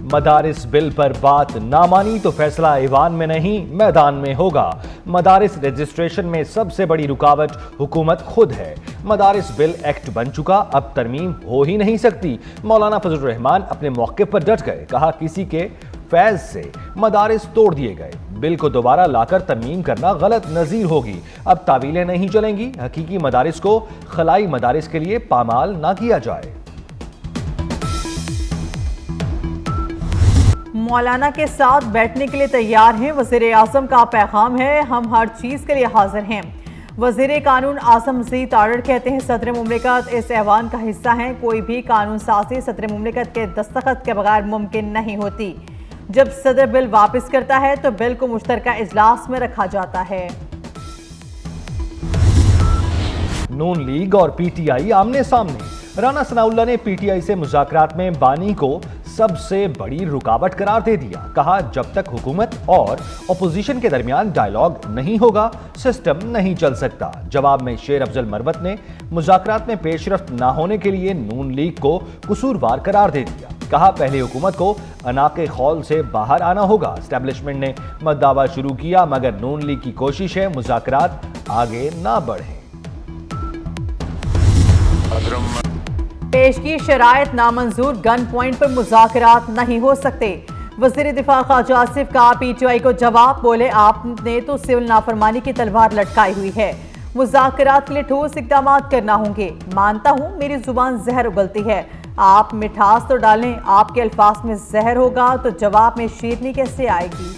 मदारिस bill पर बात ना मानी तो फैसला ईवान में नहीं मैदान में होगा। मदारिस रजिस्ट्रेशन में सबसे बड़ी रुकावट हुकूमत खुद है। मदारिस बिल एक्ट बन चुका, अब तरमीम हो ही नहीं सकती। मौलाना फजलुर रहमान अपने मौके पर डट गए, कहा किसी के फैज से मदारिस तोड़ दिए गए, बिल को दोबारा लाकर तरमीम करना गलत नजीर होगी। अब तावीलें नहीं चलेंगी, हकीकी मदारिस को खलाई मदारिस के लिए पामाल ना किया जाए। मौलाना के साथ बैठने के लिए तैयार हैं, वज़ीर आज़म का पैगाम है, हम हर चीज़ के लिए हाजिर हैं। वज़ीर कानून आज़म मज़ीद तारड़ कहते हैं सदर मुमलिकत इस ऐवान का हिस्सा हैं, कोई भी कानून साजी सदर मुमलिकत के दस्तखत के बगैर मुमकिन नहीं होती। जब सदर बिल वापस करता है तो बिल को मुश्तरका इजलास में रखा जाता है। नून लीग और पीटीआई आमने सामने। राना सनाउल्लाह ने पीटीआई से मुज़ाकरात में बानी को सबसे बड़ी रुकावट करार दे दिया। कहा जब तक हुकूमत और अपोजिशन के दरमियान डायलॉग नहीं होगा सिस्टम नहीं चल सकता। जवाब में शेर अफजल मरवत ने मुज़ाकरात में पेशरफ्त ना होने के लिए नून लीग को कसूरवार करार दे दिया। कहा पहले हुकूमत को अनाके खौल से बाहर आना होगा। एस्टेब्लिशमेंट ने मद्दावा शुरू किया मगर नून लीग की कोशिश है मुज़ाकरात आगे ना बढ़े। पेश की शराइत नामंजूर, गन पॉइंट पर मुज़ाकरात नहीं हो सकते। वज़ीर दिफा ख्वाजा आसिफ का पीटीआई को जवाब, बोले आपने तो सिविल नाफरमानी की तलवार लटकाई हुई है, मुज़ाकरात के लिए ठोस इक़दाम करना होंगे। मानता हूँ मेरी जुबान जहर उगलती है, आप मिठास तो डालें, आपके अल्फाज में जहर होगा तो जवाब में शीरनी कैसे आएगी।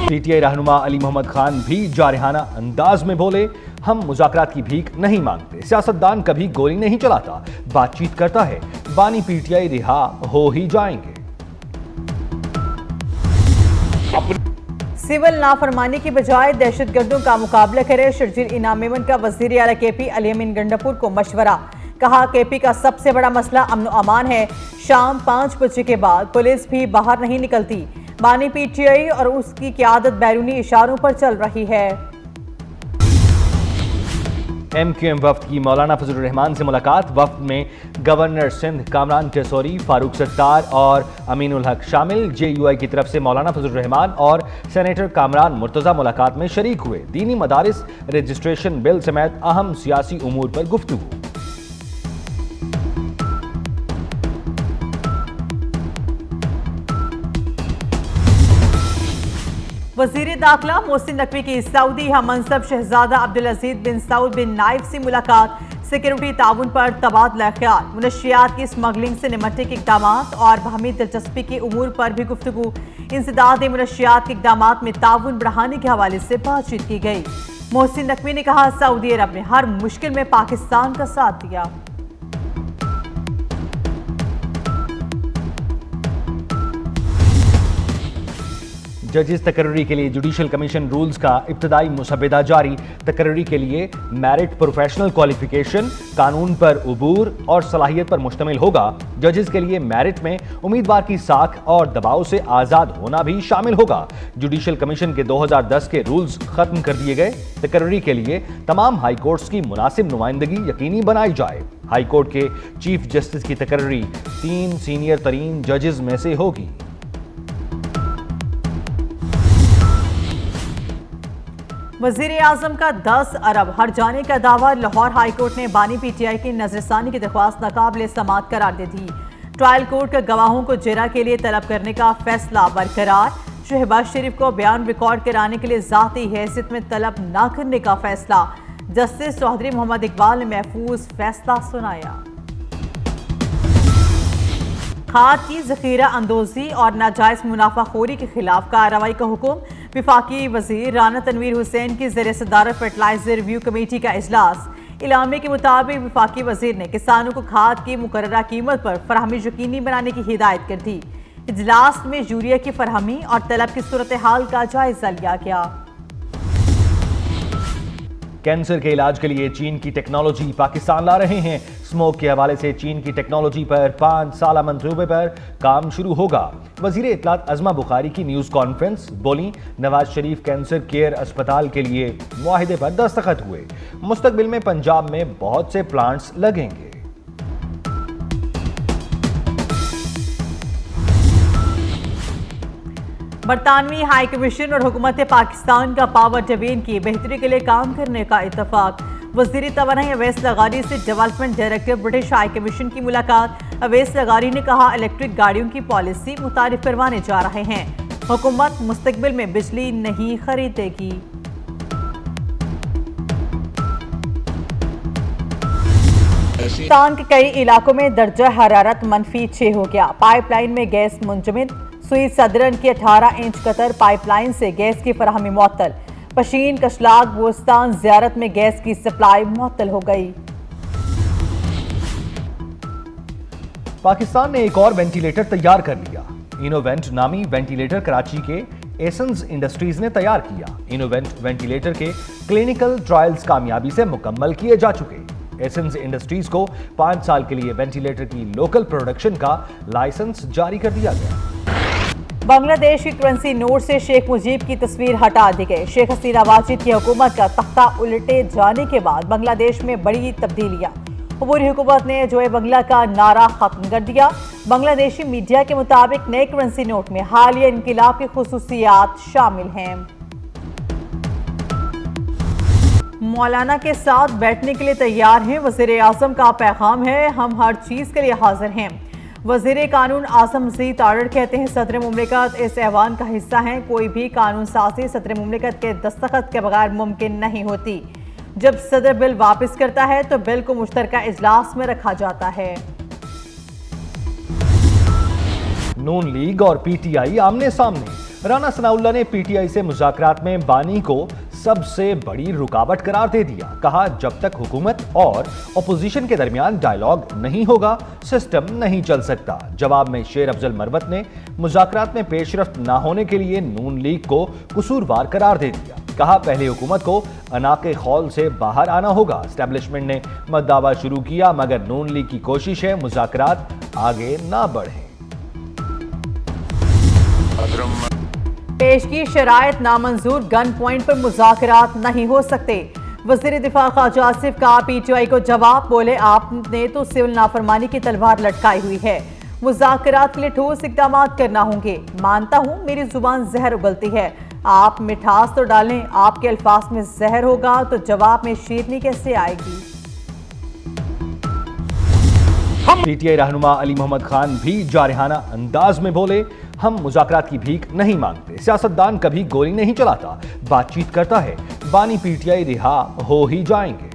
पीटीआई रहनुमा अली मोहम्मद खान भी जारहाना अंदाज में बोले, हम मुज़ाकरात की भीख नहीं मांगते, सियासतदान कभी गोली नहीं चलाता, बातचीत करता है, बानी पीटीआई रिहा हो ही जाएंगे। सिविल नाफरमानी की बजाय दहशतगर्दों का मुकाबला करे, शर्जील इनाम मेमन का वज़ीर आला केपी अली अमीन गंडापुर को मशवरा। कहा केपी का सबसे बड़ा मसला अमन अमान है, शाम 5 बजे के बाद पुलिस भी बाहर नहीं निकलती। बानी पीटीआई और उसकी क़यादत बैरूनी इशारों पर चल रही है। एमक्यूएम वफ्द की मौलाना फजलुर रहमान से मुलाकात। वफ्द में गवर्नर सिंध कामरान टेसोरी, फारूक सत्तार और अमीनुल हक शामिल। जेयूआई की तरफ से मौलाना फजलुर रहमान और सेनेटर कामरान मुर्तज़ा मुलाकात में शरीक हुए। दीनी मदारिस रजिस्ट्रेशन बिल समेत अहम सियासी उमूर पर गुफ्तगू। वज़ीर दाखिला मोहसिन नकवी की सऊदी हममंसब शहजादा अब्दुल अजीज बिन सऊद बिन नाइफ से मुलाकात। सिक्योरिटी ताउन पर तबादला ख्याल, मुनशियात की स्मगलिंग से निपटने के इकदाम और बाहमी दिलचस्पी के उमूर पर भी गुफ्तगू। इंसदाद मुनशियात के इकदाम में ताउन बढ़ाने के हवाले से बातचीत की गई। मोहसिन नकवी ने कहा सऊदी अरब ने हर मुश्किल में पाकिस्तान का साथ दिया। जजेस तकर्री के लिए जुडिशल कमीशन रूल्स का इब्तदाई मुसब्बदा जारी। तकर्री के लिए मेरिट, प्रोफेशनल क्वालिफिकेशन, कानून पर उबूर और सलाहियत पर मुश्तमिल होगा। जजेस के लिए मेरिट में उम्मीदवार की साख और दबाव से आज़ाद होना भी शामिल होगा। जुडिशल कमीशन के 2010 के रूल्स खत्म कर दिए गए। तकर्री के लिए तमाम हाई कोर्ट्स की मुनासिब नुमाइंदगी यकीनी बनाई जाए। हाई कोर्ट के चीफ जस्टिस की तकर्री 3 सीनियर तरीन जजेस में से होगी। वज़ीर आज़म का 10 अरब हर जाने का दावा। लाहौर हाई कोर्ट ने बानी पीटीआई की नजरसानी की दरख्वास्त नाकाबिल समाअत करार दे दी। ट्रायल कोर्ट का गवाहों को जेरा के लिए तलब करने का फैसला बरकरार। शहबाज शरीफ को बयान रिकॉर्ड कराने के लिए ज़ाती हैसियत में तलब न करने का फैसला। जस्टिस चौधरी मोहम्मद इकबाल ने महफूज फैसला सुनाया। खाद की जखीरा अंदोजी और नाजायज मुनाफाखोरी के खिलाफ कार्रवाई का हुक्म। विफाकी वजीर राना तनवीर हुसैन की ज़रिए सदारत फर्टिलाइजर रिव्यू कमेटी का इजलास। इलामे के मुताबिक विफाकी वजीर ने किसानों को खाद की मुकर्ररा कीमत पर फराहमी यकीनी बनाने की हिदायत कर दी। इजलास में यूरिया की फराहमी और तलब की सूरत हाल का जायजा लिया गया। कैंसर के इलाज के लिए चीन की टेक्नोलॉजी पाकिस्तान ला रहे हैं। स्मोक के हवाले से चीन की टेक्नोलॉजी पर 5 साला मंसूबे पर काम शुरू होगा। वजीर इत्तलात अज़मा बुखारी की न्यूज़ कॉन्फ्रेंस। बोली नवाज शरीफ कैंसर केयर अस्पताल के लिए मुआहिदे पर दस्तखत हुए। मुस्तकबिल में पंजाब में बहुत से प्लांट्स लगेंगे। बरतानवी हाई कमीशन और हुकूमत पाकिस्तान का पावर डिवीजन की बेहतरी के लिए काम करने का इत्तेफाक। वज़ीर तवानाई अवैस लगारी से development director British high commission की मुलाकात। अवैस लगारी ने कहा, इलेक्ट्रिक गाड़ियों की पॉलिसी मुतारिफ करवाने जा रहे हैं। हुकूमत मुस्तकबिल में बिजली नहीं खरीदेगी। पाकिस्तान के कई इलाकों में दर्जा हरारत -6 हो गया। पाइपलाइन में गैस मुंजमद। सुई सदरन की 18 इंच कतर पाइपलाइन से गैस की फराहमी मुअत्तल। पशीन, कशलाग, बोस्तान, ज़ियारत में गैस की सप्लाई मुअत्तल हो गई। पाकिस्तान ने एक और वेंटिलेटर तैयार कर लिया। इनोवेंट नामी वेंटिलेटर कराची के एसेंस इंडस्ट्रीज ने तैयार किया। इनोवेंट वेंटिलेटर के क्लिनिकल ट्रायल्स कामयाबी से मुकम्मल किए जा चुके। एसेंस इंडस्ट्रीज को 5 साल के लिए वेंटिलेटर की लोकल प्रोडक्शन का लाइसेंस जारी कर दिया गया। बांग्लादेश की करेंसी नोट से शेख मुजीब की तस्वीर हटा दी गई। शेख हसीना वाजिद की हुकूमत का तख्ता उलटे जाने के बाद बांग्लादेश में बड़ी तब्दीलियां। अबूरी हुकूमत ने जोए बंगला का नारा खत्म कर दिया। बांग्लादेशी मीडिया के मुताबिक नए करेंसी नोट में हालिया इनकिलाब की खुसूसियात शामिल हैं। मौलाना के साथ बैठने के लिए तैयार हैं। वज़ीर आज़म का पैगाम है, हम हर चीज़ के लिए हाजिर हैं। वज़ीर कानून आसम मजीद तारड़ कहते हैं, सदर मुमलिकत इस ऐवान का हिस्सा हैं। कोई भी कानून साजी सदर मुमलिकत के दस्तखत के बगैर मुमकिन नहीं होती। जब सदर बिल वापस करता है तो बिल को मुश्तरका इजलास में रखा जाता है। नून लीग और पीटीआई आमने सामने। राना सनाउल्लाह ने पीटीआई से मुज़ाकरात में बानी को सबसे बड़ी रुकावट करार दे दिया। कहा, जब तक हुकूमत और अपोजिशन के दरमियान डायलॉग नहीं होगा सिस्टम नहीं चल सकता। जवाब में शेर अफजल मरवत ने मुज़ाकरात में पेशरफ्त न होने के लिए नून लीग को कसूरवार करार दे दिया। कहा, पहले हुकूमत को अनाके खौल से बाहर आना होगा। एस्टेब्लिशमेंट ने मद्दावा शुरू किया मगर नून लीग की कोशिश है मुज़ाकरात आगे ना बढ़े। पेश की शराइत नामंजूर, गन पॉइंट पर मुज़ाकरात नहीं हो सकते। वज़ीर दिफा ख्वाजा आसिफ का पीटीआई को जवाब। बोले, आपने तो सिविल नाफरमानी की तलवार लटकाई हुई है। मुज़ाकरात के लिए ठोस इक़दाम करना होंगे। मानता हूँ मेरी जुबान जहर उगलती है। आप मिठास तो डालें, आपके अल्फाज में जहर होगा तो जवाब में शीरनी कैसे आएगी। पीटीआई रहनुमा अली मोहम्मद खान भी जारहाना अंदाज में बोले, हम मुज़ाकरात की भीख नहीं मांगते। सियासतदान कभी गोली नहीं चलाता, बातचीत करता है। बानी पीटीआई रिहा हो ही जाएंगे।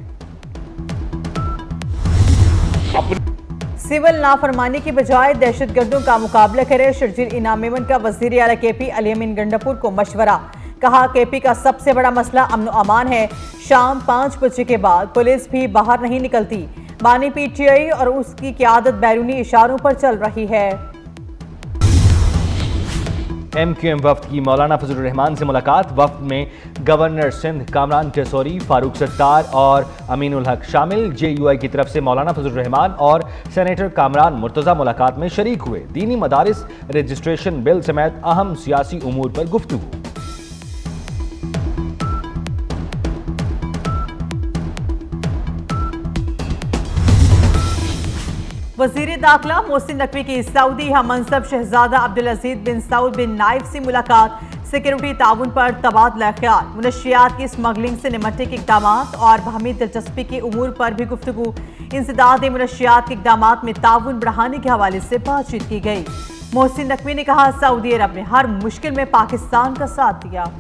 सिविल नाफरमानी की बजाय दहशतगर्दों का मुकाबला करे। शर्जील इनाम मेमन का वज़ीर आला केपी अली अमीन गंडापुर को मशवरा। कहा, केपी का सबसे बड़ा मसला अमन व अमान है। शाम 5 बजे के बाद पुलिस भी बाहर नहीं निकलती। बानी पीटीआई और उसकी क़यादत बैरूनी इशारों पर चल रही है। एमक्यूएम वफ्द की मौलाना फजलुर रहमान से मुलाकात। वफ्द में गवर्नर सिंध कामरान टेसोरी, फारूक सत्तार और अमीनुल हक शामिल। जेयूआई की तरफ से मौलाना फजलुर रहमान और सेनेटर कामरान मुर्तज़ा मुलाकात में शरीक हुए। दीनी मदारिस रजिस्ट्रेशन बिल समेत अहम सियासी उमूर पर गुफ्तगू। वज़ीर दाखिला मोहसिन नकवी की सऊदी हममंसब शहजादा अब्दुल अजीज बिन सऊद बिन नाइफ से मुलाकात। सिक्योरिटी ताउन पर तबादला ख्याल। मुनशियात की स्मगलिंग से निमटने के इक़दाम और बाहमी दिलचस्पी के उमूर पर भी गुफ्तगू। इंसदाद मुनशियात के इक़दाम में ताउन बढ़ाने के हवाले से बातचीत की गई। मोहसिन नकवी ने कहा, सऊदी अरब ने हर मुश्किल में पाकिस्तान का साथ दिया।